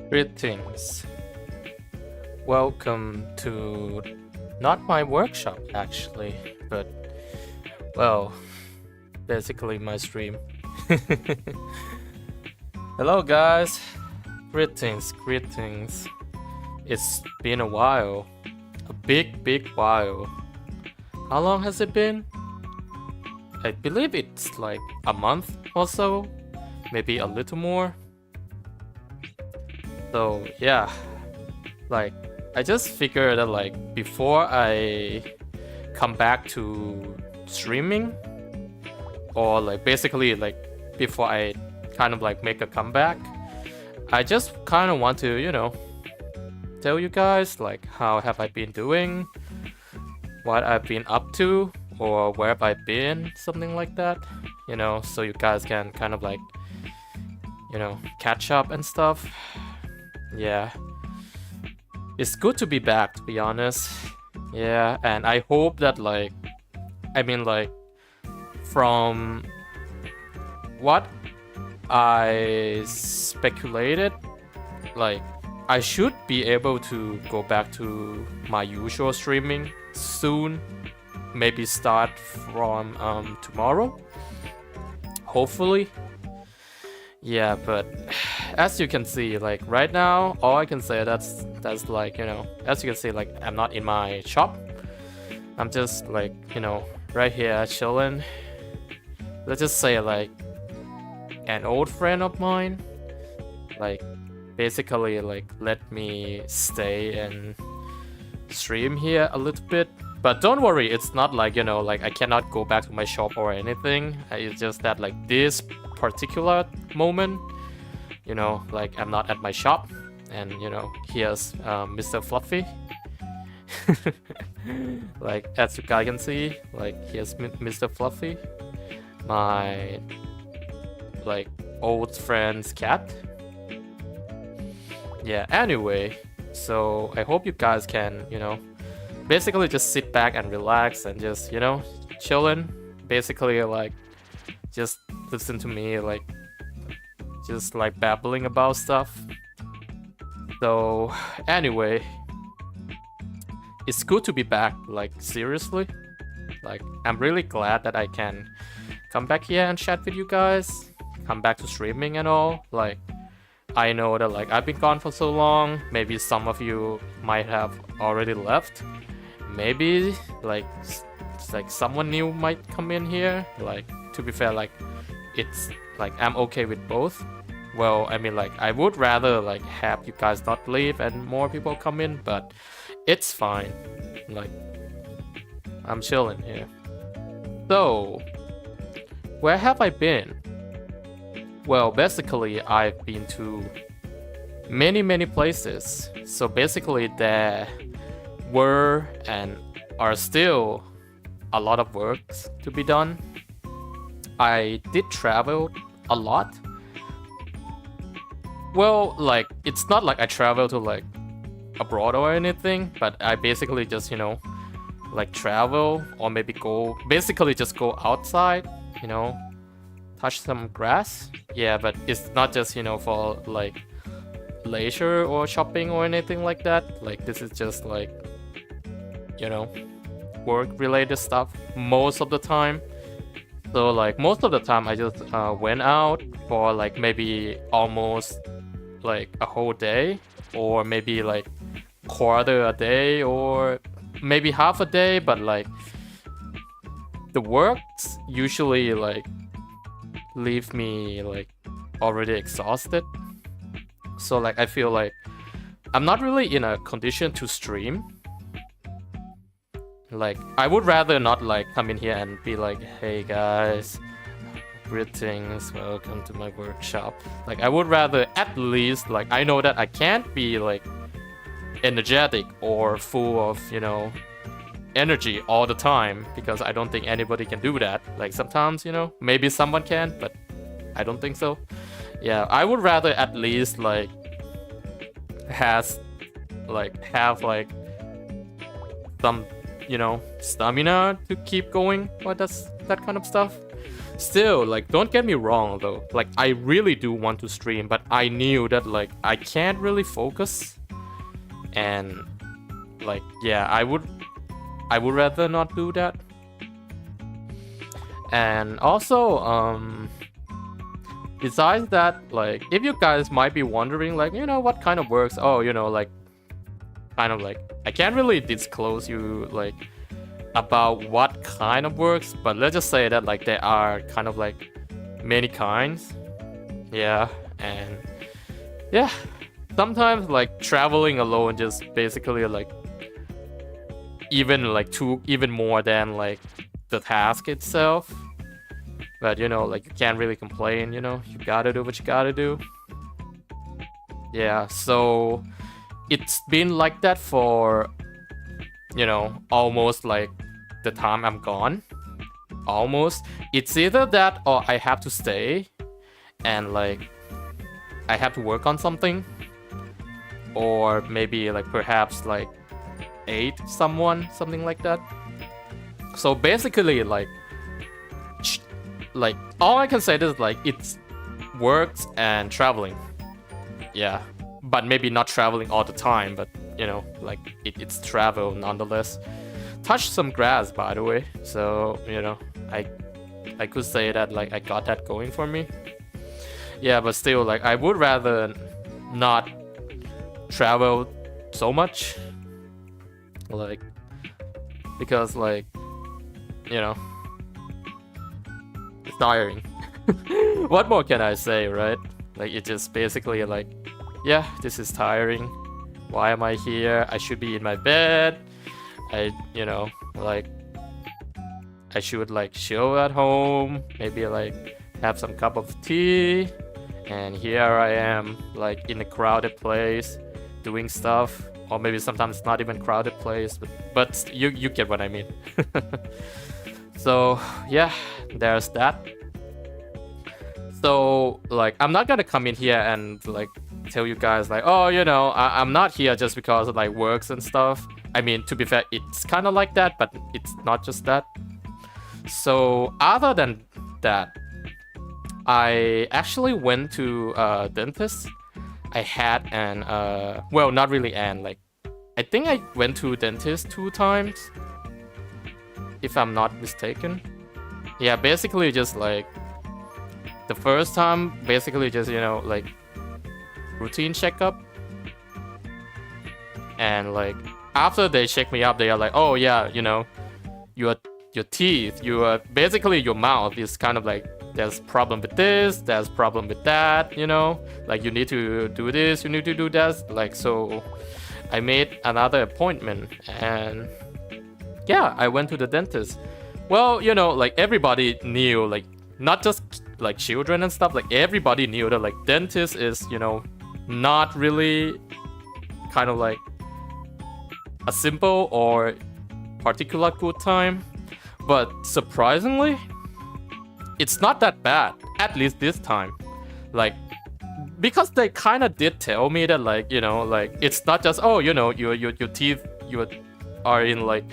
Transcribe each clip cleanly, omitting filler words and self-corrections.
Greetings. Welcome to not my workshop actually, but well, basically my stream. Hello guys. Greetings. It's been a while. A big while. How long has it been? I believe it's like a month or so, maybe a little more. So yeah, like I just figured that like before I come back to streaming, or like basically like before I kind of like make a comeback, I just kind of want to, you know, tell you guys like how have I been doing, what I've been up to, or where have I been, something like that, you know, so you guys can kind of like, you know, catch up and stuff. Yeah, it's good to be back, to be honest. Yeah, and I hope that like, I mean like, from what I speculated, like I should be able to go back to my usual streaming soon. Maybe start from tomorrow, hopefully. Yeah, but as you can see, like right now, all I can say that's like, you know, as you can see, like I'm not in my shop. I'm just like, you know, right here chilling. Let's just say like an old friend of mine, like basically like let me stay and stream here a little bit. But don't worry, it's not like, you know, like I cannot go back to my shop or anything. It's just that like this particular moment, you know, like I'm not at my shop, and you know, here's Mr. Fluffy. Like as you guys can see, like here's Mr. Fluffy, my like old friend's cat. Yeah, anyway, so I hope you guys can, you know, basically just sit back and relax and just, you know, chillin'. Basically like just listen to me like just like babbling about stuff. So anyway, it's good to be back, like seriously. Like I'm really glad that I can come back here and chat with you guys, come back to streaming and all. Like I know that like I've been gone for so long, maybe some of you might have already left. Maybe like someone new might come in here. Like to be fair, like it's like I'm okay with both. Well, I mean like I would rather like have you guys not leave and more people come in, but it's fine. Like I'm chilling here. So where have I been? Well, basically I've been to many places. So basically there were and are still a lot of work to be done. I did travel a lot. Well, like it's not like I travel to like abroad or anything, but I basically just, you know, like travel or maybe go, basically just go outside, you know, touch some grass. Yeah, but it's not just, you know, for like leisure or shopping or anything like that. Like this is just like, you know, work related stuff most of the time. So like most of the time I just went out for like maybe almost like a whole day, or maybe like quarter a day, or maybe half a day, but like the works usually like leave me like already exhausted. So like I feel like I'm not really in a condition to stream. Like I would rather not like come in here and be like, hey guys, greetings, welcome to my workshop. Like I would rather at least like I know that I can't be like energetic or full of, you know, energy all the time, because I don't think anybody can do that. Like sometimes, you know, maybe someone can, but I don't think so. Yeah, I would rather at least like have like some, you know, stamina to keep going or that kind of stuff. still, like, don't get me wrong though, like, I really do want to stream, but I knew that, like, I can't really focus, and like, yeah, I would rather not do that. And also, besides that, like, if you guys might be wondering, like, you know, what kind of works, oh, you know, like, kind of like, I can't really disclose you, like, about what kind of works, but let's just say that, like, there are kind of like many kinds. Yeah, and yeah, sometimes like traveling alone just basically like even more than like the task itself. But you know, like, you can't really complain, you know, you gotta do what you gotta do. Yeah, so it's been like that for, you know, almost like the time I'm gone. Almost. It's either that or I have to stay and like I have to work on something, or maybe like perhaps like aid someone, something like that. So basically like all I can say is like it's works and traveling. Yeah, but maybe not traveling all the time, but you know, like it's travel nonetheless. Touched some grass, by the way, so you know, I could say that like I got that going for me. Yeah, but still, like, I would rather not travel so much, like, because like, you know, it's tiring. What more can I say, right? Like, it just basically like, yeah, this is tiring. Why am I here? I should be in my bed. You know, like, I should like chill at home, maybe like have some cup of tea, and here I am like in a crowded place doing stuff, or maybe sometimes it's not even crowded place, but you get what I mean. So yeah, there's that. So like, I'm not gonna come in here and like tell you guys like, oh, you know, I'm not here just because of like works and stuff. I mean, to be fair, it's kind of like that, but it's not just that. So other than that, I actually went to a dentist. I had an well, not really an, like, I think I went to dentist 2 times, if I'm not mistaken. Yeah, basically just like the first time, basically just, you know, like routine checkup, and like after they check me up, they are like, oh yeah, you know, your teeth, basically your mouth is kind of like, there's problem with this, there's problem with that, you know, like you need to do this, you need to do that. Like, so I made another appointment, and yeah, I went to the dentist. Well, you know, like everybody knew, like not just like children and stuff, like everybody knew that like dentist is, you know, not really kind of like a simple or particular good time. But surprisingly, it's not that bad, at least this time. Like, because they kind of did tell me that, like, you know, like, it's not just, oh, you know, your teeth are in like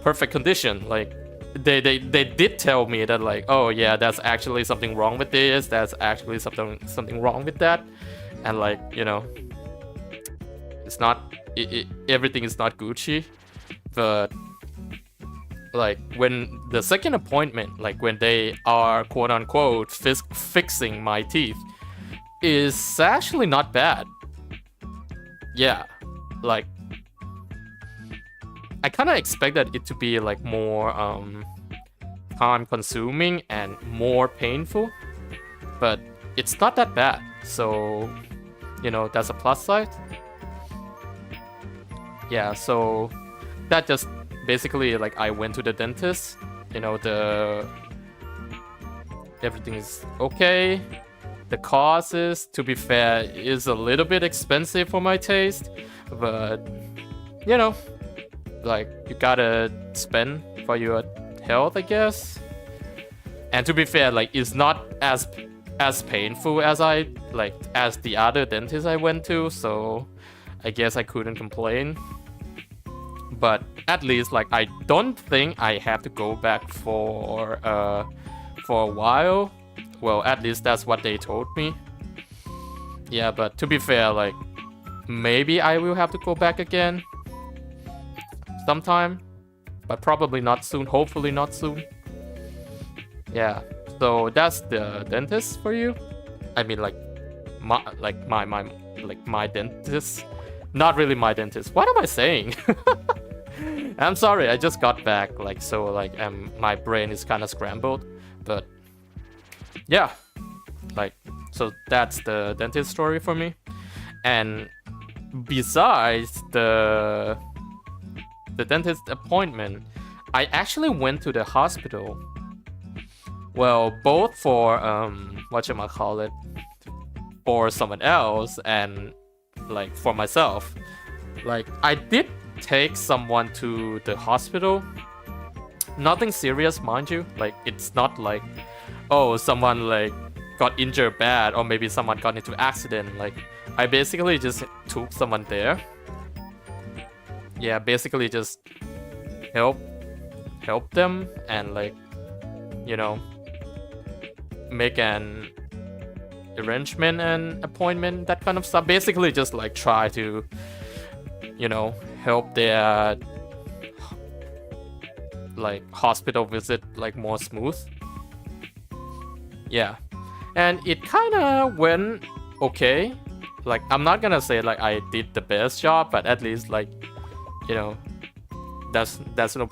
perfect condition. Like, they did tell me that, like, oh yeah, that's actually something wrong with this, that's actually something wrong with that, and like, you know, it's not everything is not Gucci. But like, when the second appointment, like when they are quote unquote fixing my teeth, is actually not bad. Yeah, like I kind of expected it to be like more time consuming and more painful, but it's not that bad. So, you know, that's a plus side. Yeah, so that just basically, like, I went to the dentist, you know, everything is okay. The cost is, to be fair, is a little bit expensive for my taste, but you know, like, you gotta spend for your health, I guess. And to be fair, like, it's not as painful as as the other dentist I went to, so I guess I couldn't complain. But at least, like, I don't think I have to go back for for a while. Well, at least that's what they told me. Yeah, but to be fair, like, maybe I will have to go back again sometime, but probably not soon. Hopefully not soon. Yeah, so that's the dentist for you. I mean, like my dentist. Not really my dentist. What am I saying? I'm sorry, I just got back, like, so, like, my brain is kind of scrambled, but yeah, like, so that's the dentist story for me. And besides the dentist appointment, I actually went to the hospital. Well, both for whatchamacallit, for someone else and like for myself. Like, I did take someone to the hospital. Nothing serious, mind you. Like, it's not like, oh, someone like got injured bad, or maybe someone got into accident. Like, I basically just took someone there. Yeah, basically just help them and, like, you know, make an arrangement and appointment, that kind of stuff. Basically just like try to, you know, help their like hospital visit like more smooth. Yeah, and it kind of went okay. Like, I'm not gonna say like I did the best job, but at least, like, you know, that's no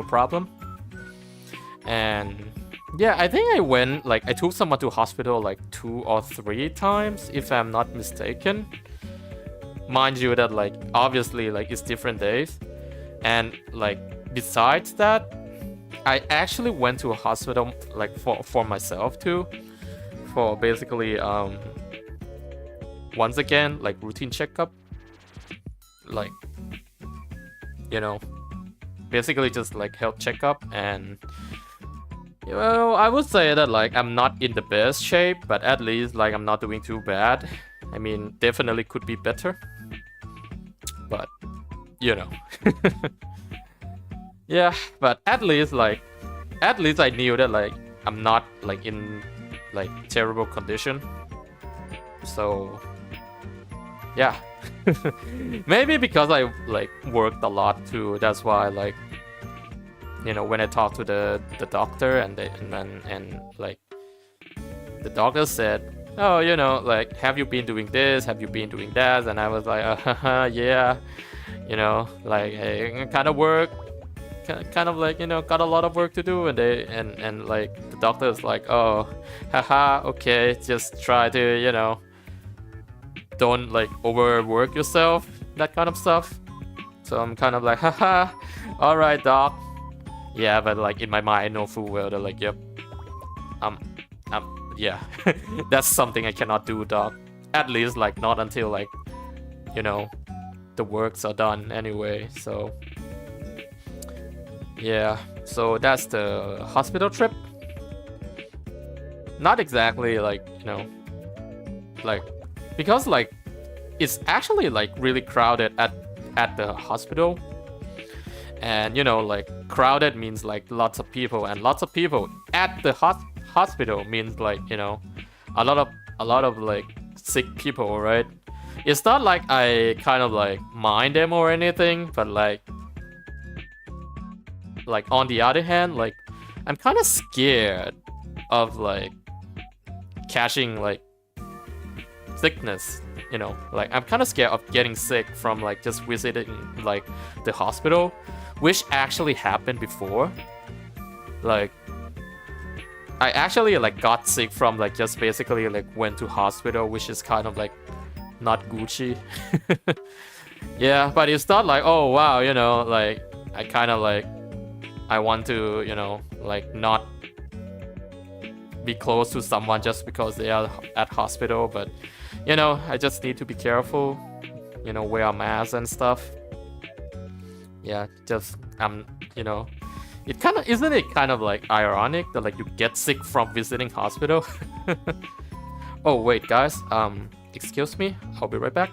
problem. And yeah, I think I took someone to hospital like 2 or 3 times, if I'm not mistaken. Mind you that, like, obviously, like, it's different days. And, like, besides that, I actually went to a hospital, like, for myself too. For basically, once again, like, routine checkup. Like, you know, basically just like health checkup. And well, I would say that, like, I'm not in the best shape, but at least, like, I'm not doing too bad. I mean, definitely could be better, but you know. Yeah, but at least I knew that, like, I'm not like in like terrible condition. So yeah. Maybe because I like worked a lot too, that's why, like, you know, when I talked to the doctor and like the doctor said, oh, you know, like, have you been doing this? Have you been doing that? And I was like, yeah, you know, like, I kind of like, you know, got a lot of work to do. And and like the doctor is like, oh, haha, okay, just try to, you know, don't like overwork yourself, that kind of stuff. So I'm kind of like, haha, all right, doc. Yeah, but like in my mind, I know full well that, like, yep, yeah, that's something I cannot do, doc. At least, like, not until, like, you know, the works are done anyway. So yeah, so that's the hospital trip. Not exactly like, you know, like, because like it's actually like really crowded at the hospital. And, you know, like, crowded means like lots of people, and lots of people at the hospital means, like, you know, a lot of like sick people, right? It's not like I kind of like mind them or anything, but like on the other hand, like, I'm kind of scared of like catching like sickness, you know, like, I'm kind of scared of getting sick from like just visiting like the hospital, which actually happened before. Like, I actually like got sick from like just basically like went to hospital, which is kind of like not Gucci. Yeah, but it's not like, oh wow, you know, like, I kind of like, I want to, you know, like, not be close to someone just because they are at hospital. But, you know, I just need to be careful, you know, wear a mask and stuff. Yeah, just, you know, it kind of, isn't it kind of like ironic that like you get sick from visiting hospital? Oh wait, guys, excuse me, I'll be right back.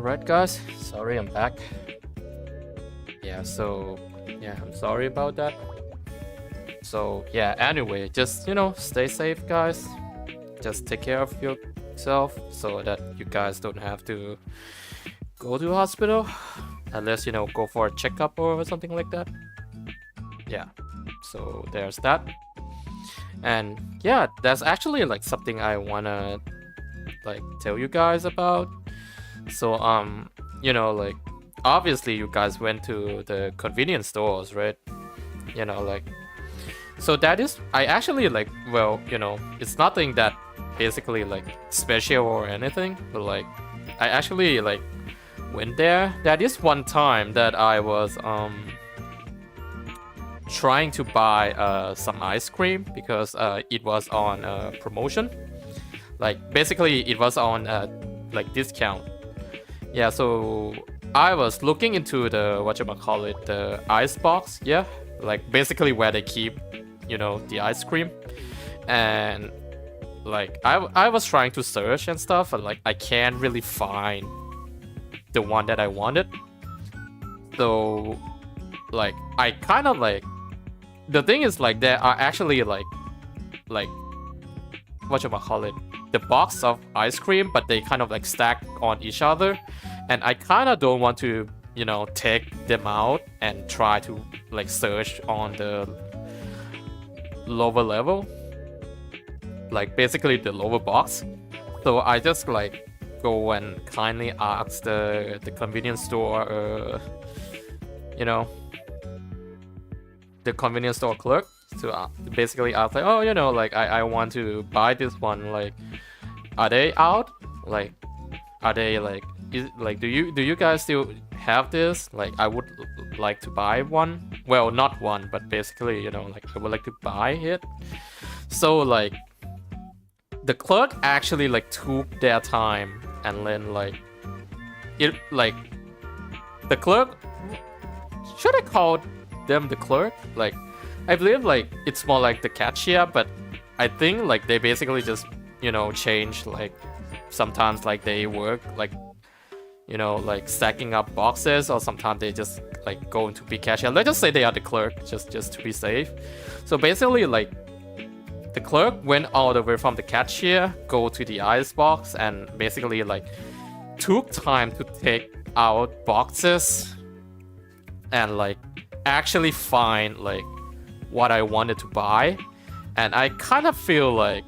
Alright guys, sorry I'm back. Yeah, so yeah, I'm sorry about that. So yeah, anyway, just stay safe guys. Just take care of yourself so that you guys don't have to go to the hospital unless go for a checkup or something like that. Yeah, so there's that. And yeah, that's actually like something I wanna like tell you guys about. So like obviously you guys went to the convenience stores, right? Like, so that is, I actually like, well, it's nothing that basically like special or anything, but like I actually like went there. That is one time that I was trying to buy some ice cream because it was on promotion. Like basically it was on like discount. Yeah, so I was looking into the whatchamacallit, the ice box, yeah, like basically where they keep the ice cream. And like I was trying to search and stuff, and like I can't really find the one that I wanted. So like I kind of like, the thing is like there are actually like whatchamacallit, the box of ice cream, but they kind of like stack on each other, and I kind of don't want to take them out and try to like search on the lower level, like basically the lower box. So I just like go and kindly ask the convenience store, the convenience store clerk to basically ask like, oh, like I want to buy this one, like are they out, like are they like, do you guys still have this? Like I would like to buy one, well not one, but basically like I would like to buy it. So like the clerk actually like took their time, and then like it, like the clerk, should I call them the clerk? Like I believe like it's more like the cashier, but I think like they basically just change, like sometimes like they work like like stacking up boxes, or sometimes they just like go into be cashier. Let's just say they are the clerk, just to be safe. So basically like the clerk went all the way from the cashier, go to the ice box, and basically like took time to take out boxes and like actually find like what I wanted to buy. And I kind of feel like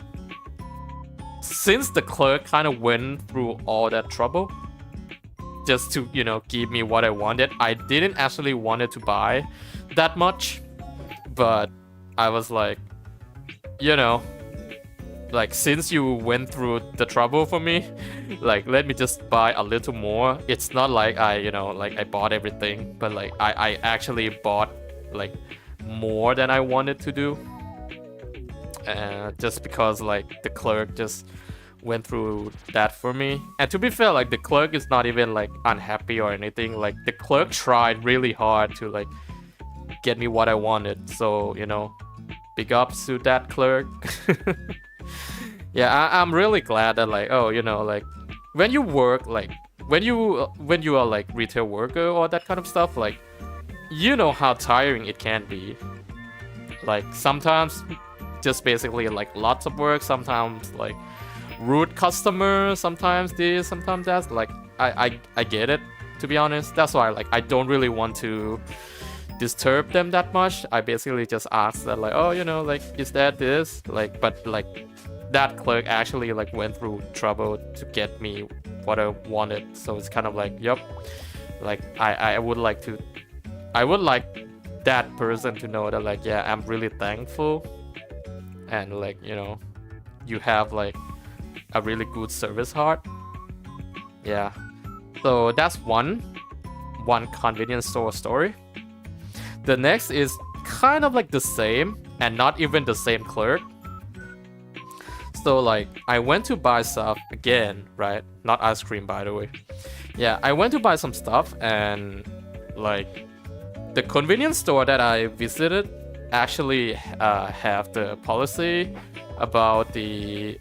since the clerk kind of went through all that trouble just to give me what I wanted, I didn't actually wanted to buy that much, but I was like, like since you went through the trouble for me, like let me just buy a little more. It's not like I like I bought everything, but like I actually bought like more than I wanted to do, just because like the clerk just went through that for me. And to be fair, like the clerk is not even like unhappy or anything. Like the clerk tried really hard to like get me what I wanted, so big ups to that clerk. Yeah, I'm really glad that like, oh, like when you work, like when you are like retail worker or that kind of stuff, like how tiring it can be. Like sometimes just basically like lots of work, sometimes like rude customers, sometimes this, sometimes that. Like I get it, to be honest. That's why like I don't really want to disturb them that much. I basically just ask that like, oh, like is that this, like, but like that clerk actually like went through trouble to get me what I wanted. So it's kind of like, yep, like I would like that person to know that like, yeah, I'm really thankful, and like you have like a really good service heart. Yeah, so that's one convenience store story. The next is kind of like the same, and not even the same clerk. So like I went to buy stuff again, right? Not ice cream, by the way. Yeah, I went to buy some stuff, and like the convenience store that I visited actually have the policy about the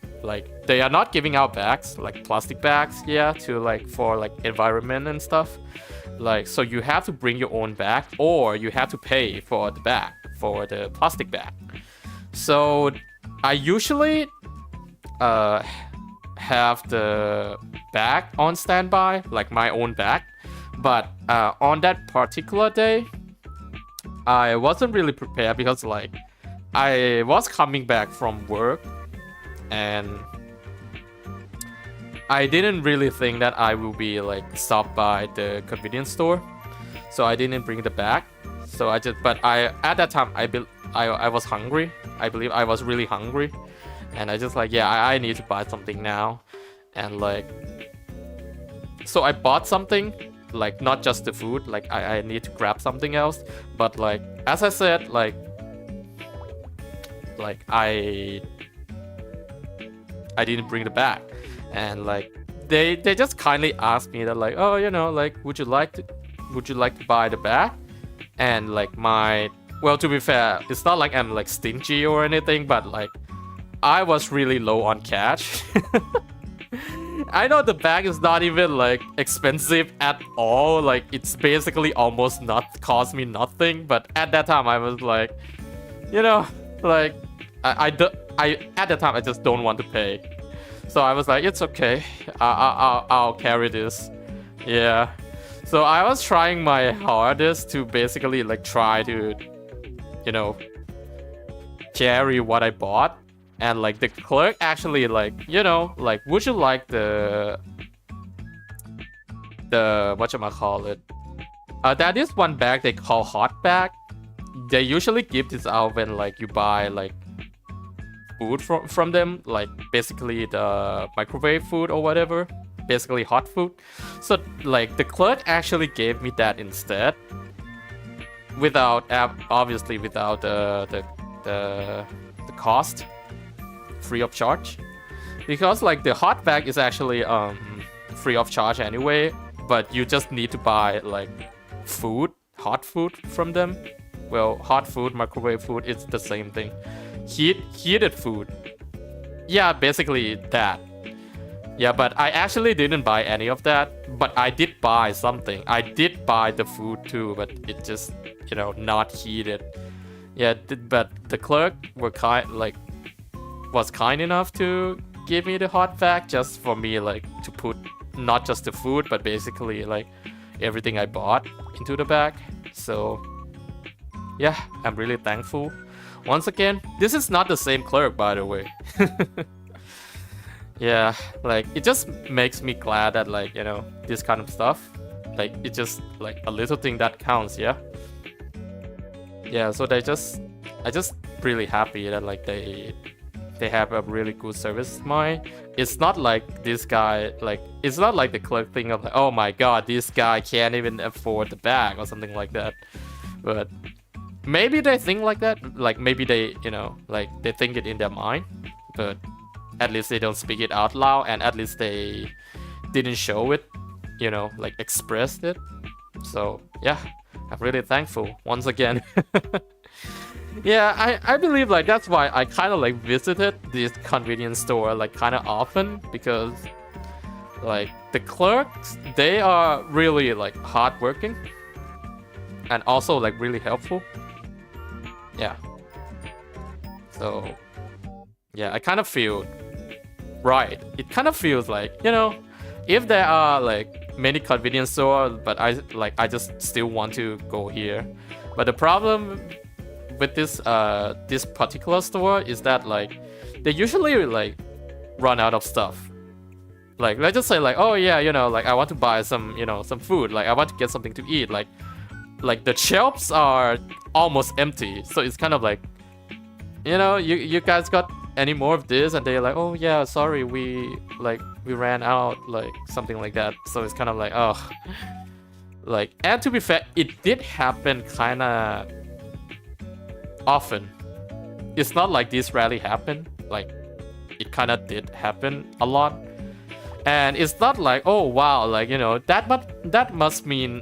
they are not giving out bags, like plastic bags, yeah, to like for like environment and stuff. Like, so you have to bring your own bag, or you have to pay for the bag, for the plastic bag. So I usually have the bag on standby, like my own bag. But on that particular day, I wasn't really prepared because like I was coming back from work and I didn't really think that I will be like stopped by the convenience store, so I didn't bring the bag. So I just, but at that time I was hungry. I believe I was really hungry, and I just like, yeah, I need to buy something now, and like, so I bought something, like not just the food, like I need to grab something else, but like as I said, like I didn't bring the bag. And like they just kindly asked me that like, oh, you know, like would you like to buy the bag? And like well, to be fair, it's not like I'm like stingy or anything, but like I was really low on cash. I know the bag is not even like expensive at all, like it's basically almost not cost me nothing, but at that time I was like, you know, like I at that time I just don't want to pay. So I was like, it's okay, I'll carry this. Yeah. So I was trying my hardest to basically like try to, you know, carry what I bought. And like the clerk actually like, you know, like, would you like the whatchamacallit? That is one bag they call hot bag. They usually give this out when like you buy like food from them, like basically the microwave food or whatever, basically hot food. So like the clerk actually gave me that instead, without obviously without the cost, free of charge, because like the hot bag is actually free of charge anyway, but you just need to buy like food, hot food from them. Well, hot food, microwave food, it's the same thing. Heated food, yeah, basically that. Yeah, but I actually didn't buy any of that, but I did buy something. I did buy the food too, but it just, you know, not heated. Yeah, but the clerk was kind enough to give me the hot bag just for me like to put not just the food, but basically like everything I bought into the bag. So yeah, I'm really thankful. Once again, this is not the same clerk, by the way. Yeah, like it just makes me glad that like, you know, this kind of stuff, like it's just like a little thing that counts. Yeah. Yeah, so I just really happy that like they have a really good service mind. It's not like this guy, like it's not like the clerk thing of like, oh my god, this guy can't even afford the bag or something like that. But maybe they think like that, like maybe they, you know, like they think it in their mind, but at least they don't speak it out loud, and at least they didn't show it, you know, like expressed it. So yeah, I'm really thankful once again. Yeah, I believe like that's why I kind of like visited this convenience store like kind of often, because like the clerks, they are really like hardworking and also like really helpful. Yeah. So yeah, I kind of feel right. It kind of feels like, you know, if there are like many convenience stores, but I just still want to go here. But the problem with this particular store is that like they usually like run out of stuff. Like let's just say like, oh yeah, you know, like I want to buy some, you know, some food, like I want to get something to eat, like the shelves are almost empty. So it's kind of like, you know, you guys got any more of this? And they're like, oh yeah, sorry, we ran out, like something like that. So it's kind of like, oh, like, and to be fair, it did happen kind of often. It's not like this rarely happened, like it kind of did happen a lot. And it's not like, oh wow, like, you know, that must mean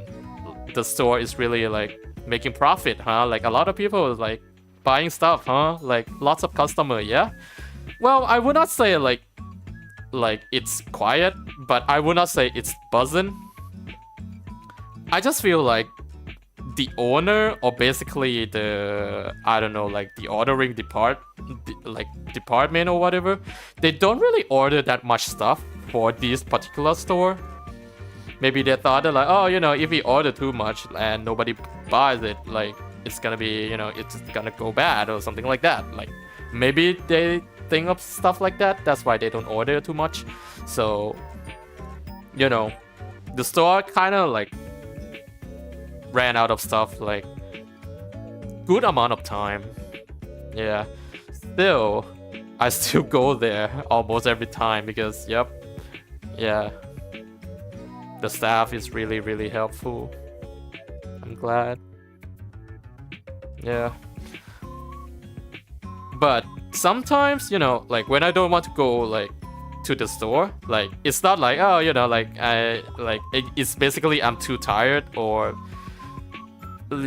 the store is really like making profit, huh? Like a lot of people like buying stuff, huh? Like lots of customer, yeah? Well, I would not say like like it's quiet, but I would not say it's buzzing. I just feel like the owner, or basically the, I don't know, like the ordering department or whatever, they don't really order that much stuff for this particular store. Maybe they thought that like, oh, you know, if we order too much and nobody buys it, like it's gonna be, you know, it's gonna go bad or something like that. Like maybe they think of stuff like that. That's why they don't order too much. So, you know, the store kind of like ran out of stuff like good amount of time. Yeah, still I still go there almost every time because yeah, the staff is really helpful. I'm glad. Yeah, but sometimes, you know, like when I don't want to go like to the store, like it's not like, oh, you know, like it's basically I'm too tired, or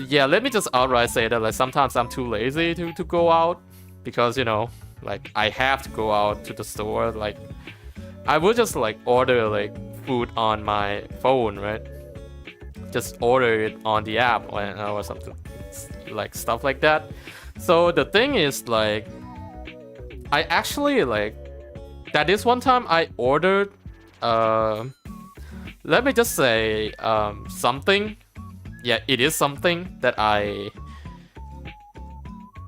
yeah, let me just outright say that like sometimes I'm too lazy to go out, because, you know, like I have to go out to the store. Like I would just like order like food on my phone, right? Just order it on the app or something, like stuff like that. So the thing is, like, I actually like that is one time I ordered let me just say something. Yeah, it is something that I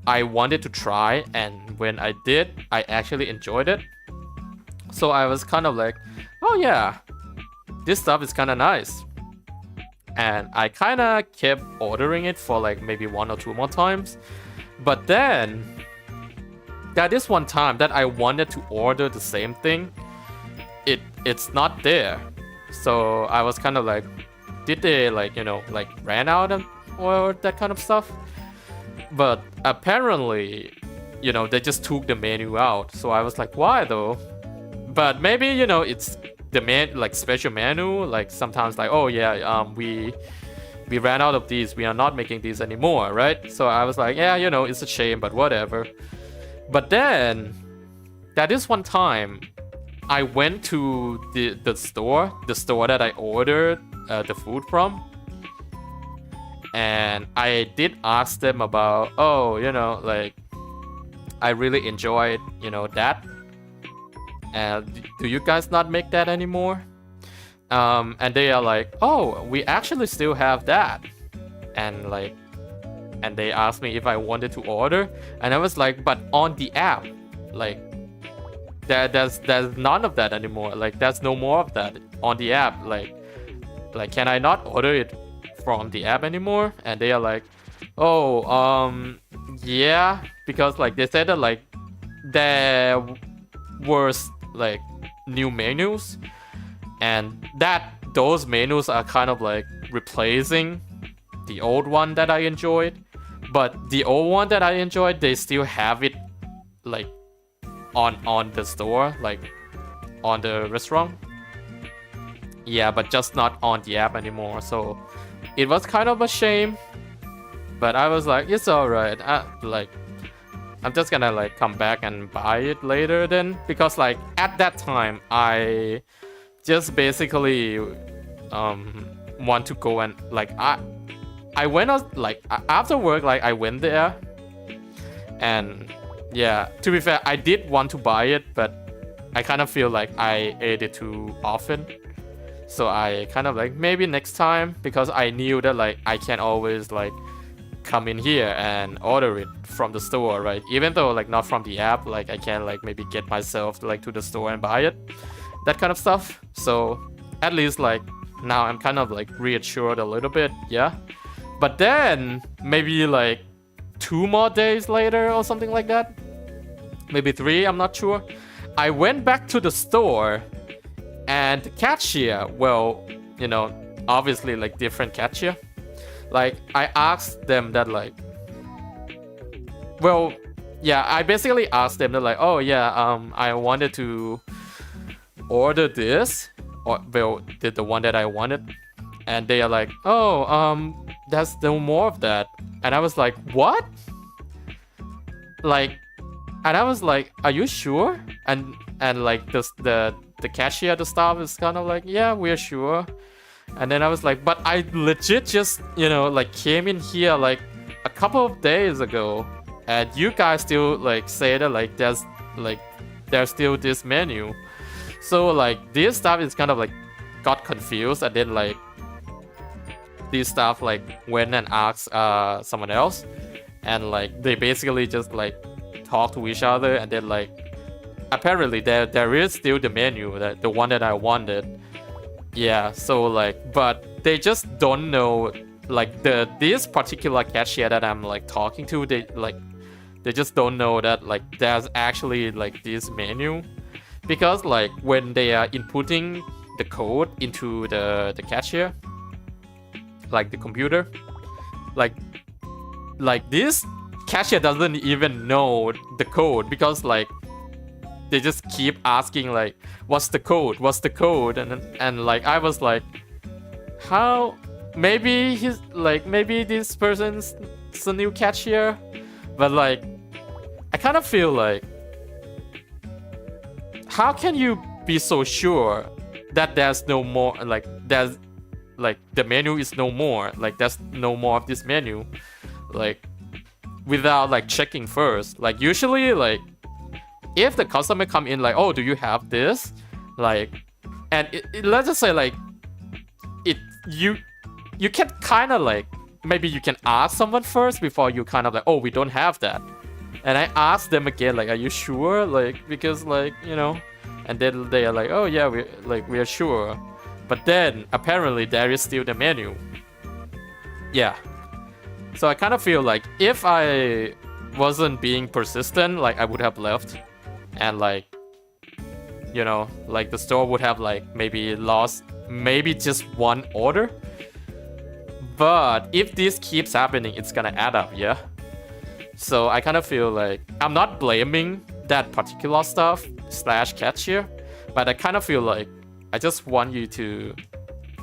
wanted to try, and when I did, I actually enjoyed it. So I was kind of like, oh yeah, this stuff is kind of nice. And I kind of kept ordering it for like maybe 1 or 2 more times. But then, that is one time that I wanted to order the same thing. It's not there. So I was kind of like, did they like, you know, like ran out or that kind of stuff? But apparently, you know, they just took the menu out. So I was like, why though? But maybe, you know, it's the like special menu. Like sometimes like, oh yeah, we ran out of these. We are not making these anymore, right? So I was like, yeah, you know, it's a shame, but whatever. But then, that is one time I went to the store that I ordered the food from, and I did ask them about, oh, you know, like I really enjoyed, you know, that, and do you guys not make that anymore? And they are like, oh, we actually still have that, and like, and they asked me if I wanted to order, and I was like, but on the app, like there's none of that anymore. Like there's no more of that on the app. Like can I not order it from the app anymore? And they are like, oh, yeah, because like they said that like there was like new menus, and that those menus are kind of like replacing the old one that I enjoyed. But the old one that I enjoyed, they still have it like on the store, like on the restaurant. Yeah, but just not on the app anymore. So it was kind of a shame. But I was like, it's alright. Like, I'm just gonna like come back and buy it later then, because like at that time I just basically want to go and like I went out like after work, like I went there, and yeah, to be fair, I did want to buy it, but I kind of feel like I ate it too often. So I kind of like, maybe next time, because I knew that like I can always like come in here and order it from the store, right? Even though like not from the app, like I can like maybe get myself like to the store and buy it, that kind of stuff. So at least like now I'm kind of like reassured a little bit, yeah. But then maybe like 2 more days later or something like that, maybe 3, I'm not sure, I went back to the store, and the cashier, well, you know, obviously like different cashier, like I asked them that like, well, yeah, I basically asked them that like, oh yeah, I wanted to order this, or well, the one that I wanted, and they are like, oh, there's no more of that. And I was like, what? Like, and I was like, are you sure? And like the the cashier, the staff is kind of like, yeah, we're sure. And then I was like, but I legit just, you know, like came in here like a couple of days ago, and you guys still like say that like there's still this menu. So like this staff is kind of like got confused, and then like this staff like went and asked someone else, and like they basically just like talk to each other, and then like apparently there is still the menu, that the one that I wanted. Yeah, so like, but they just don't know like this particular cashier that I'm like talking to, they just don't know that like there's actually like this menu, because like when they are inputting the code into the cashier, like the computer, like this cashier doesn't even know the code, because like they just keep asking like, what's the code, and like I was like, how, maybe this person's a new cashier, but like I kind of feel like, how can you be so sure that there's no more, like there's like the menu is no more, like there's no more of this menu, like without like checking first. Like usually like if the customer come in like, oh, do you have this, like, and let's just say like you can kind of like, maybe you can ask someone first before you kind of like, oh, we don't have that, and I asked them again like, are you sure, like, because like, you know, and then they are like, oh yeah, we are sure, but then apparently there is still the menu. Yeah, so I kind of feel like if I wasn't being persistent, like I would have left, and like, you know, like the store would have like maybe lost maybe just one order. But if this keeps happening, it's gonna add up, yeah? So I kind of feel like, I'm not blaming that particular stuff / cashier, but I kind of feel like I just want you to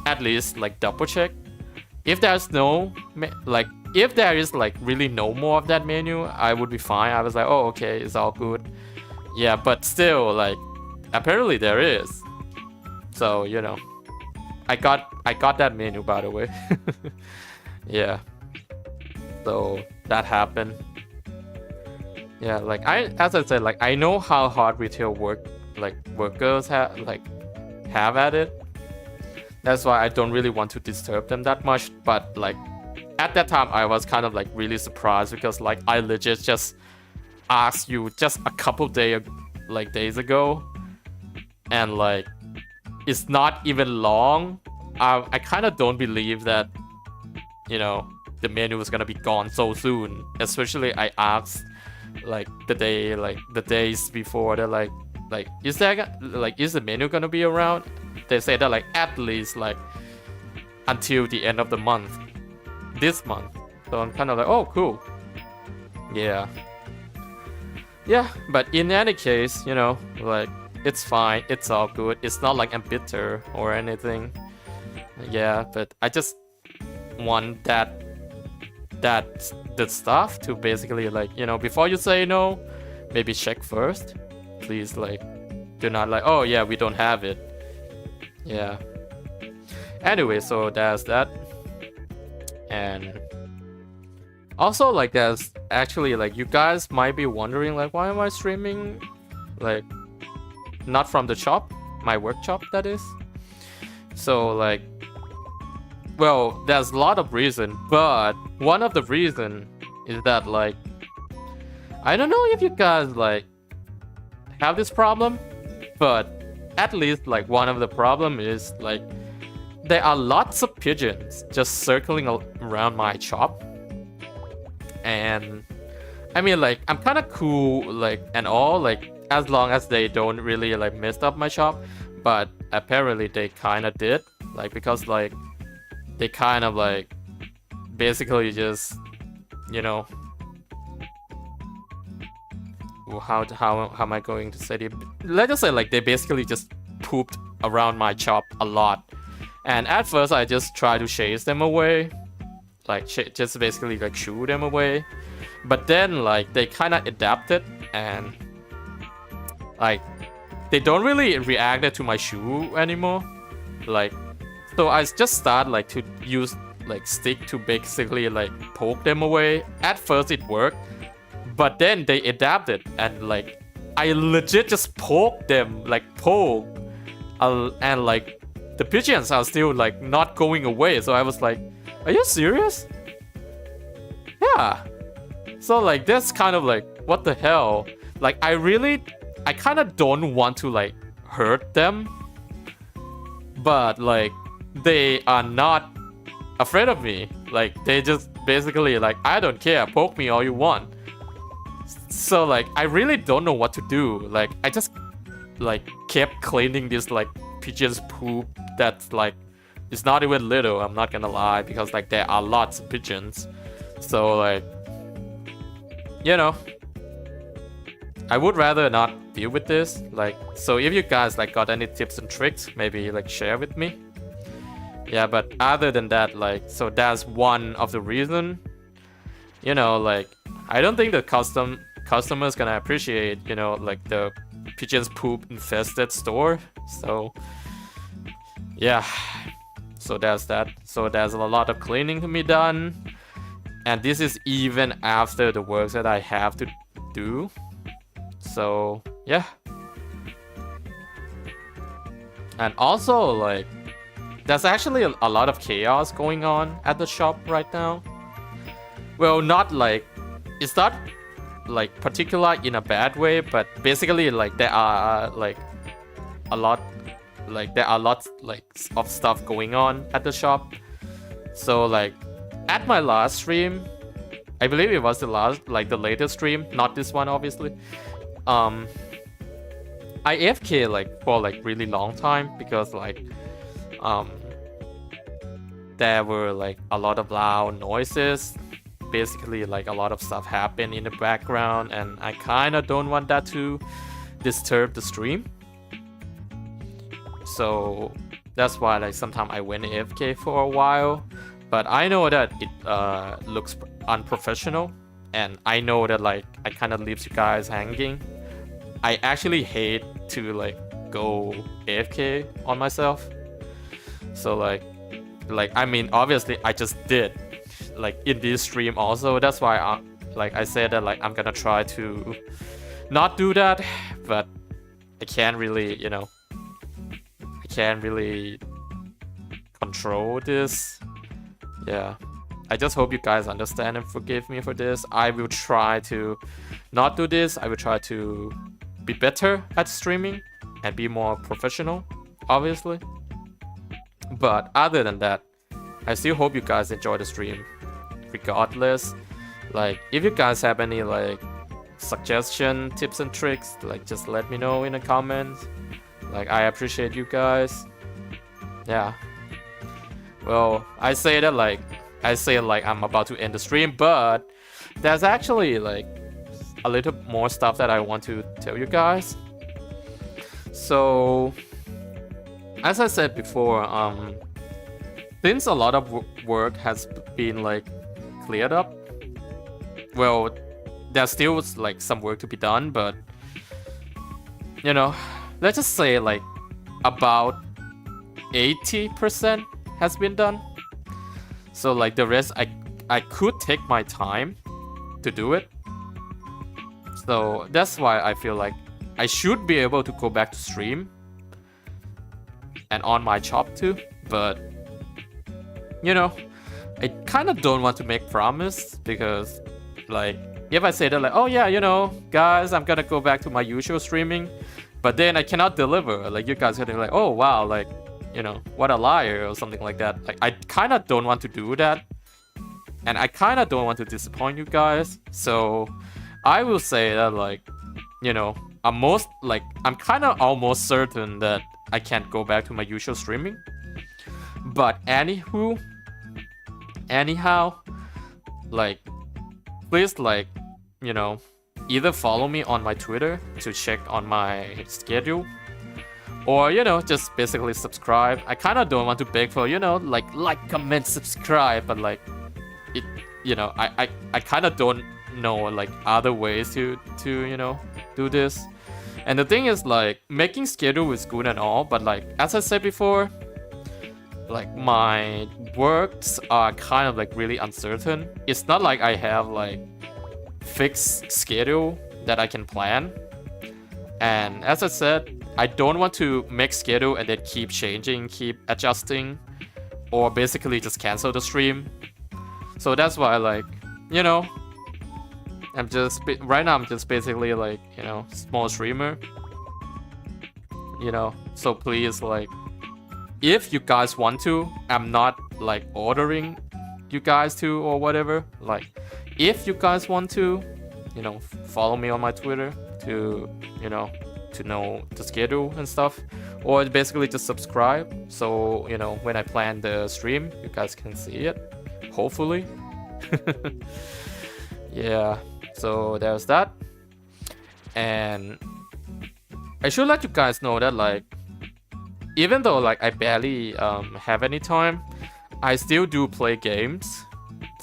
at least like double check. If there's no, like, if there is like really no more of that menu, I would be fine. I was like, oh, okay, it's all good. Yeah, but still, like, apparently there is. So, you know, I got that menu, by the way. Yeah. So that happened. Yeah, like as I said, like I know how hard retail workers have at it. That's why I don't really want to disturb them that much. But like at that time, I was kind of like really surprised, because like I legit just asked you just a couple days ago, and like it's not even long. I kind of don't believe that, you know, the menu was gonna be gone so soon. Especially I asked like the days before. They're like is the menu gonna be around? They say that like at least like until the end of the month, this month. So I'm kind of like, oh, cool. Yeah, but in any case, you know, like it's fine, it's all good. It's not like I'm bitter or anything. Yeah, but I just want the stuff to basically like, you know, before you say no, maybe check first. Please, like, do not like, oh yeah, we don't have it. Yeah. Anyway, so there's that. And also, like, there's actually, like, you guys might be wondering, like, why am I streaming, like, not from the shop, my workshop, that is. So, like, well, there's a lot of reasons, but one of the reasons is that, like, I don't know if you guys, like, have this problem, but at least, like, one of the problem is, like, there are lots of pigeons just circling around my shop. And I mean, like, I'm kind of cool, like, and all, like, as long as they don't really, like, mess up my shop. But apparently they kind of did, like, because, like, they kind of, like, basically just, you know, how am I going to say it? Let's just say, like, they basically just pooped around my shop a lot. And at first I just tried to chase them away, like, just basically, like, shoo them away. But then, like, they kind of adapted, and, like, they don't really react to my shoe anymore. Like, so I just start like to use like stick to basically like poke them away. At first it worked, but then they adapted and like I legit just poke them, like poke, and like the pigeons are still like not going away. So I was like, are you serious? Yeah. So like that's kind of like, what the hell? Like I kind of don't want to like hurt them, but like they are not afraid of me. Like they just basically like, I don't care, poke me all you want. So like I really don't know what to do. Like I just like kept cleaning this like pigeon's poop that's like, it's not even little, I'm not gonna lie, because like there are lots of pigeons. So like, you know, I would rather not deal with this. Like, so if you guys like got any tips and tricks, maybe like share with me. Yeah, but other than that, like, so that's one of the reason. You know, like, I don't think the customers gonna appreciate, you know, like the pigeons poop infested store. So yeah, so there's that. So there's a lot of cleaning to be done, and this is even after the work that I have to do. So yeah, and also like there's actually a lot of chaos going on at the shop right now. Well, not like, it's not like particular in a bad way, but basically like there are like a lot, like there are lots like of stuff going on at the shop. So like at my last stream, I believe it was the last, like the latest stream, not this one obviously. I AFK like for like really long time because like there were like a lot of loud noises. Basically like a lot of stuff happened in the background, and I kind of don't want that to disturb the stream. So that's why like sometimes I went AFK for a while. But I know that it looks unprofessional, and I know that like I kind of leaves you guys hanging. I actually hate to like go AFK on myself. So like I mean, obviously I just did like in this stream also. That's why I said that like I'm gonna try to not do that, but I can't really, you know, I can't really control this. Yeah, I just hope you guys understand and forgive me for this. I will try to not do this. I will try to be better at streaming and be more professional, obviously. But other than that, I still hope you guys enjoy the stream regardless. Like if you guys have any like suggestion, tips and tricks, like just let me know in the comments. Like I appreciate you guys. Yeah. Well, I say like I'm about to end the stream, but there's actually like a little more stuff that I want to tell you guys. So as I said before, since a lot of work has been like cleared up, well, there's still like some work to be done, but you know, let's just say like about 80% has been done. So like the rest, I could take my time to do it. So that's why I feel like I should be able to go back to stream and on my shop too. But you know, I kind of don't want to make promise, because like if I say that like, oh yeah, you know, guys, I'm gonna go back to my usual streaming, but then I cannot deliver, like you guys are gonna be like, oh wow, like, you know, what a liar or something like that. Like I kind of don't want to do that, and I kind of don't want to disappoint you guys. So I will say that like, you know, I'm kind of almost certain that I can't go back to my usual streaming. But anyhow, like please, like, you know, either follow me on my Twitter to check on my schedule, or, you know, just basically subscribe. I kind of don't want to beg for, you know, like, comment, subscribe, but like it, you know, I kind of don't know like other ways to you know, do this. And the thing is, like, making schedule is good and all, but like, as I said before, like, my works are kind of like really uncertain. It's not like I have like fixed schedule that I can plan. And as I said, I don't want to make schedule and then keep changing, keep adjusting, or basically just cancel the stream. So that's why, like, you know, right now I'm just basically like, you know, small streamer. You know, so please, like, if you guys want to, I'm not like ordering you guys to or whatever. Like, if you guys want to, you know, follow me on my Twitter to, you know, to know the schedule and stuff, or basically just subscribe. So, you know, when I plan the stream, you guys can see it, hopefully. Yeah, so there's that. And I should let you guys know that, like, even though like I barely have any time, I still do play games,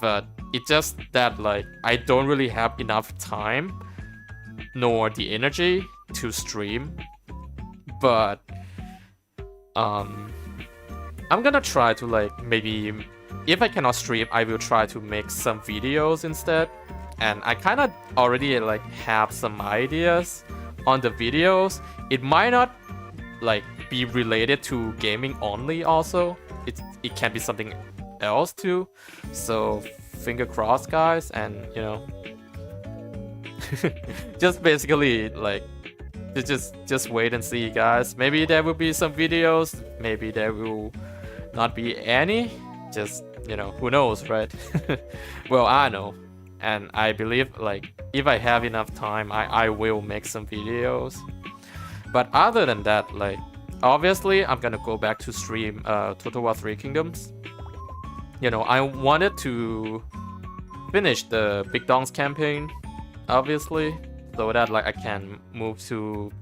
but it's just that like I don't really have enough time nor the energy to stream. But I'm gonna try to, like, maybe if I cannot stream, I will try to make some videos instead. And I kind of already like have some ideas on the videos. It might not like be related to gaming only. Also, it can be something else too. So finger crossed, guys. And you know, just basically like just wait and see, guys. Maybe there will be some videos. Maybe there will not be any. Just, you know, who knows, right? Well, I know. And I believe, like, if I have enough time, I will make some videos. But other than that, like, obviously, I'm gonna go back to stream Total War 3 Kingdoms. You know, I wanted to finish the Big Dongs campaign, obviously, so that, like, I can move to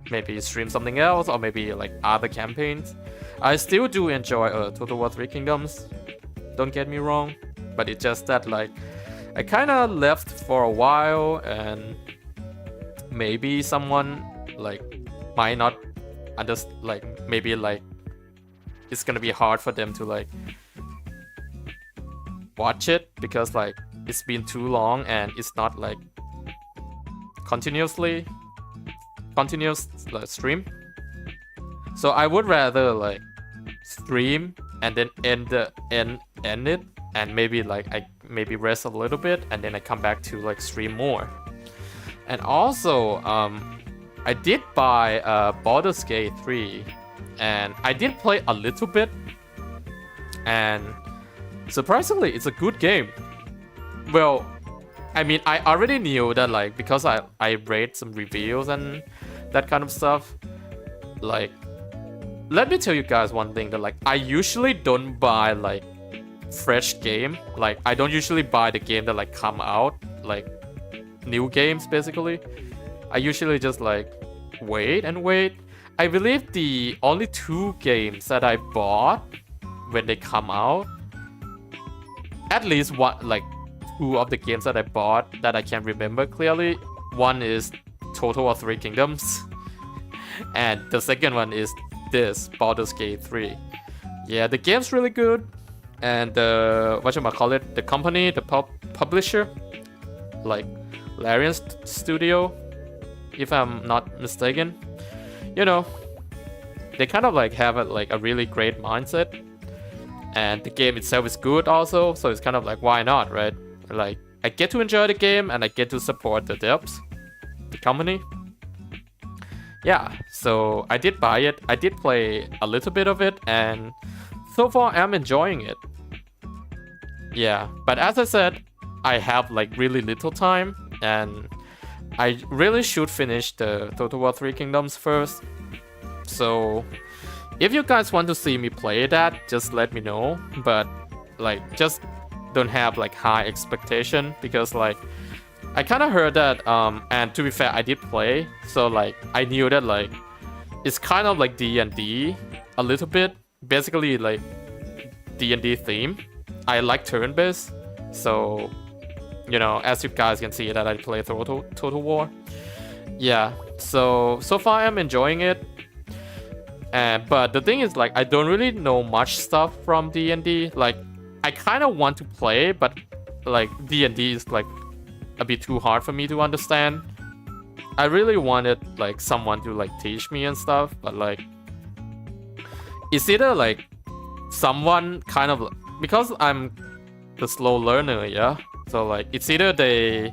maybe stream something else, or maybe, like, other campaigns. I still do enjoy Total War 3 Kingdoms, don't get me wrong, but it's just that, like, I kind of left for a while, and maybe someone like might not understand, like, maybe like it's gonna be hard for them to like watch it because like it's been too long and it's not like continuous like, stream. So I would rather like stream and then end it, and maybe like I maybe rest a little bit, and then I come back to like stream more. And also I did buy Baldur's Gate 3, and I did play a little bit, and surprisingly it's a good game. Well, I mean, I already knew that, like, because I read some reviews and that kind of stuff. Like, let me tell you guys one thing, that like I usually don't buy like fresh game. Like, I don't usually buy the game that like come out, like new games basically. I usually just like wait and wait. I believe the only 2 games that I bought when they come out, at least one, like 2 of the games that I bought that I can remember clearly. One is Total War 3 Kingdoms, and the second one is this Baldur's Gate 3. Yeah, the game's really good. And whatchamacallit, the company, the publisher, like Larian Studio, if I'm not mistaken, you know, they kind of like have a really great mindset, and the game itself is good also, so it's kind of like, why not, right? Like, I get to enjoy the game and I get to support the devs, the company. Yeah, so I did buy it, I did play a little bit of it, and so far I'm enjoying it. Yeah, but as I said, I have like really little time, and I really should finish the Total War 3 Kingdoms first. So if you guys want to see me play that, just let me know. But like, just don't have like high expectation, because like I kind of heard that, and to be fair, I did play, so like I knew that like it's kind of like D&D a little bit, basically like D&D theme. I like turn-based, so, you know, as you guys can see that I play Total War. yeah, so far I'm enjoying it. But the thing is, like, I don't really know much stuff from D&D. Like, I kind of want to play, but like D&D is like a bit too hard for me to understand. I really wanted like someone to like teach me and stuff, but like it's either like someone kind of, because I'm the slow learner, yeah. So like it's either they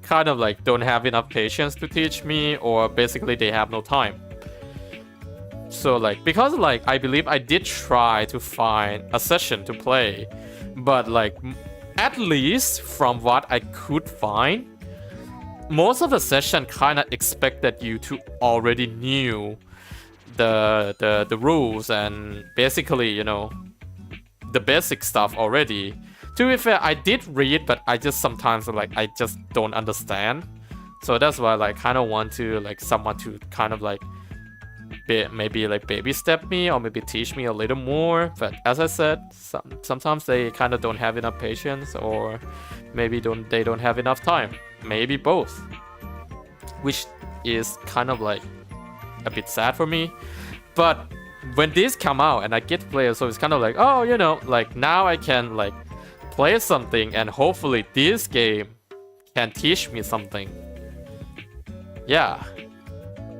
kind of like don't have enough patience to teach me, or basically they have no time. So like, because like I believe I did try to find a session to play, but like at least from what I could find, most of the session kind of expected you to already knew the rules and basically, you know, the basic stuff already. To be fair, I did read, but I just sometimes like I just don't understand. So that's why like kind of want to like someone to kind of like maybe like baby step me or maybe teach me a little more. But as I said, sometimes they kind of don't have enough patience, or maybe they don't have enough time. Maybe both, which is kind of like a bit sad for me. But when this come out and I get to play it, so it's kind of like, oh, you know, like now I can like play something and hopefully this game can teach me something. Yeah.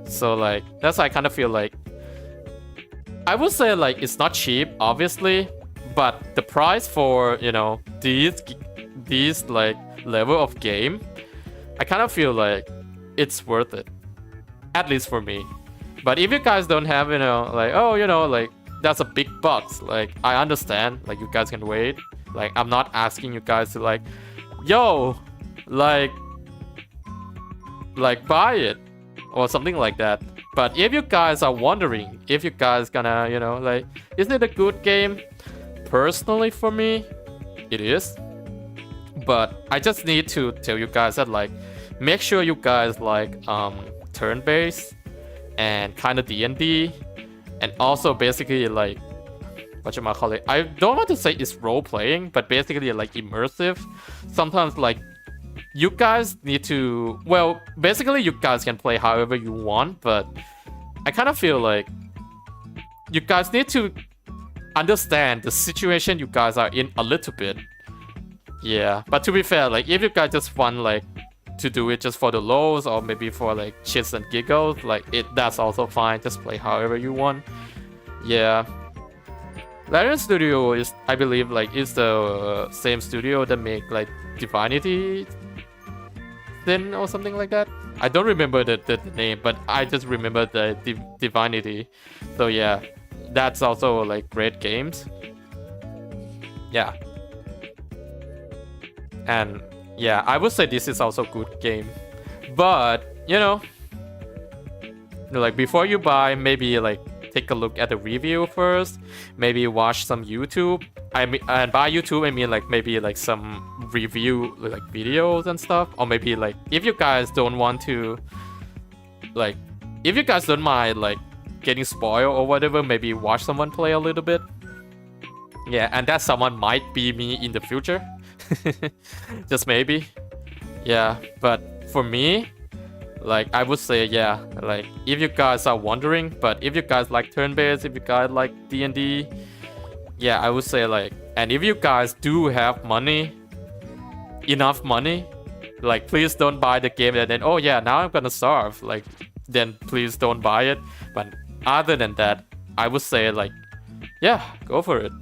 So like that's why I kind of feel like, I would say like it's not cheap obviously, but the price for, you know, these like level of game, I kind of feel like it's worth it, at least for me. But if you guys don't have, you know, like, oh, you know, like that's a big box, like I understand, like you guys can wait. Like I'm not asking you guys to like, yo, like buy it or something like that. But if you guys are wondering if you guys gonna, you know, like, is it a good game? Personally for me, it is. But I just need to tell you guys that like, make sure you guys like turn-based and kind of D&D, and also basically like, whatchamacallit, I don't want to say it's role-playing, but basically like immersive. Sometimes like you guys need to, well, basically you guys can play however you want, but I kind of feel like you guys need to understand the situation you guys are in a little bit. Yeah, but to be fair, like if you guys just want like to do it just for the lows or maybe for like chits and giggles, like that's also fine. Just play however you want. Yeah. Larian Studio is, I believe, like is the same studio that make like Divinity Sin or something like that. I don't remember the name, but I just remember the Divinity. So yeah, that's also like great games. Yeah. And yeah, I would say this is also a good game. But, you know, like before you buy, maybe like take a look at the review first. Maybe watch some YouTube. I mean, and by YouTube I mean like maybe like some review like videos and stuff. Or maybe like if you guys don't want to, like if you guys don't mind like getting spoiled or whatever, maybe watch someone play a little bit. Yeah, and that someone might be me in the future. Just maybe. Yeah, but for me, like I would say, yeah, like if you guys are wondering, but if you guys like turn-based, if you guys like D&D, yeah, I would say like, and if you guys do have money, enough money, like please don't buy the game and then, oh yeah, now I'm gonna starve, like then please don't buy it. But other than that, I would say like, yeah, go for it.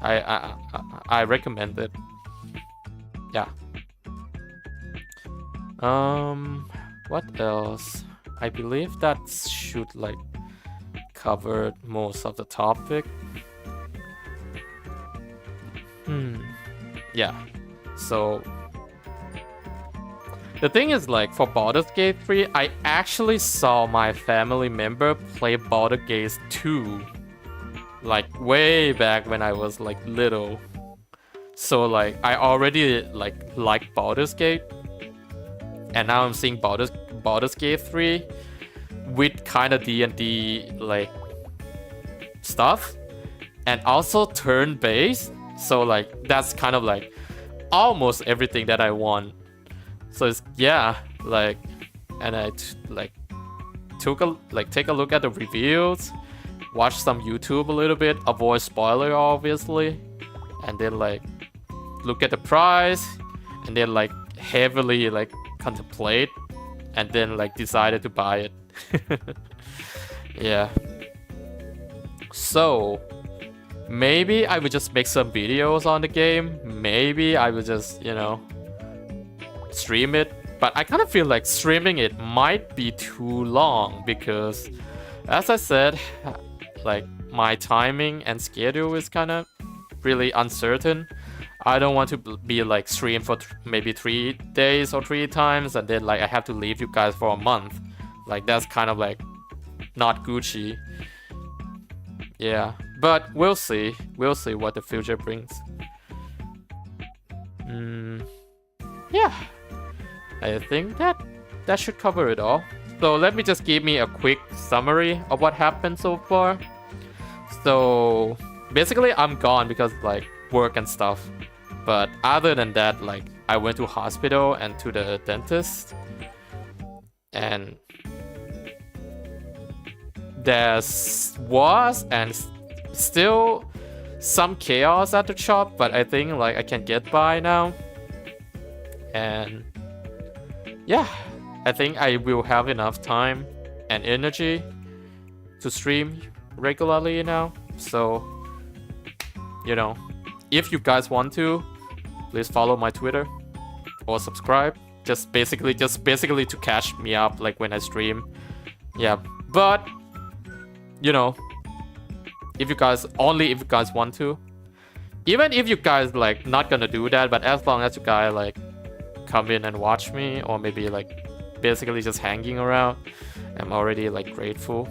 I recommend it. Yeah. What else? I believe that should like cover most of the topic. Yeah. So the thing is, like for Baldur's Gate 3, I actually saw my family member play Baldur's Gate 2 like way back when I was like little. So like I already like Baldur's Gate, and now I'm seeing Baldur's Gate 3 with kind of D&D like stuff, and also turn-based. So like that's kind of like almost everything that I want. So it's, yeah, like and I take a look at the reviews, watch some YouTube a little bit, avoid spoiler obviously, and then like look at the price, and then like heavily like contemplate, and then like decided to buy it. Yeah. So maybe I would just make some videos on the game. Maybe I would just, you know, stream it. But I kind of feel like streaming it might be too long because, as I said, like my timing and schedule is kind of really uncertain. I don't want to be like stream for maybe 3 days or 3 times and then like I have to leave you guys for a month. Like that's kind of like not Gucci. Yeah, but we'll see. We'll see what the future brings. Yeah, I think that should cover it all. So let me just give me a quick summary of what happened so far. So basically I'm gone because like work and stuff. But other than that, like I went to hospital and to the dentist. And there was and still some chaos at the shop, but I think like I can get by now. And yeah, I think I will have enough time and energy to stream regularly now. So, you know, if you guys want to, please follow my Twitter or subscribe. Just basically to catch me up like when I stream. Yeah, but you know, if you guys want to, even if you guys like not gonna do that, but as long as you guys like come in and watch me, or maybe like basically just hanging around, I'm already like grateful.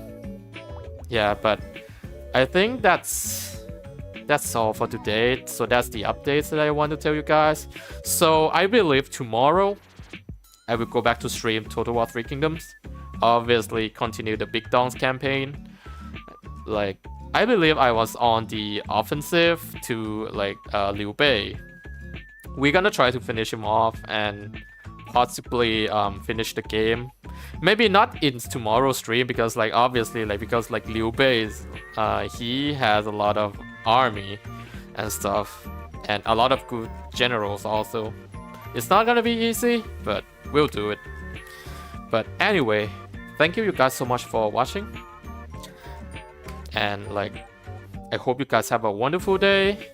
Yeah, but I think that's all for today. So that's the updates that I want to tell you guys. So I believe tomorrow I will go back to stream Total War 3 Kingdoms. Obviously continue the Big Dongs campaign. Like I believe I was on the offensive to like Liu Bei. We're gonna try to finish him off and possibly finish the game. Maybe not in tomorrow's stream because like obviously like because like Liu Bei is he has a lot of army and stuff and a lot of good generals also. It's not gonna be easy, but we'll do it. But anyway, thank you guys so much for watching. And like I hope you guys have a wonderful day.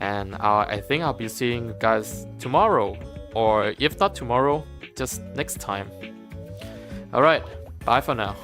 And I think I'll be seeing you guys tomorrow, or if not tomorrow, just next time. Alright, bye for now.